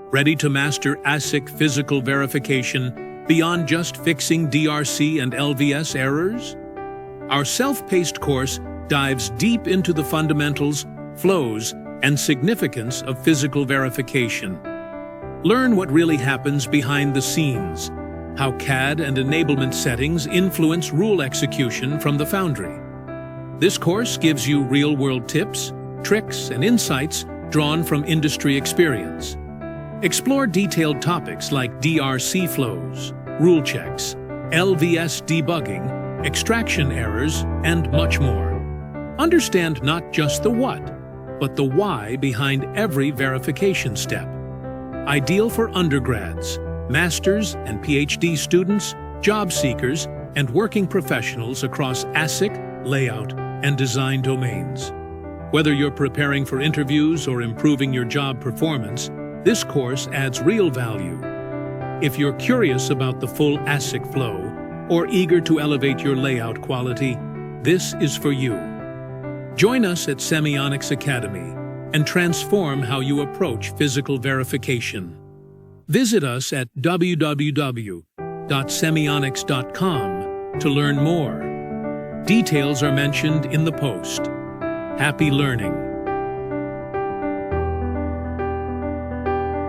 Ready to master ASIC physical verification beyond just fixing DRC and LVS errors? Our self-paced course dives deep into the fundamentals, flows, and significance of physical verification. Learn what really happens behind the scenes, how CAD and enablement settings influence rule execution from the foundry. This course gives you real-world tips, tricks, and insights drawn from industry experience. Explore detailed topics like DRC flows, rule checks, LVS debugging, extraction errors, and much more. Understand not just the what, but the why behind every verification step. Ideal for undergrads, masters and PhD students, job seekers, and working professionals across ASIC, layout, and design domains. Whether you're preparing for interviews or improving your job performance, this course adds real value. If you're curious about the full ASIC flow or eager to elevate your layout quality, this is for you. Join us at Semionics Academy and transform how you approach physical verification. Visit us at www.semionics.com to learn more. Details are mentioned in the post. Happy learning!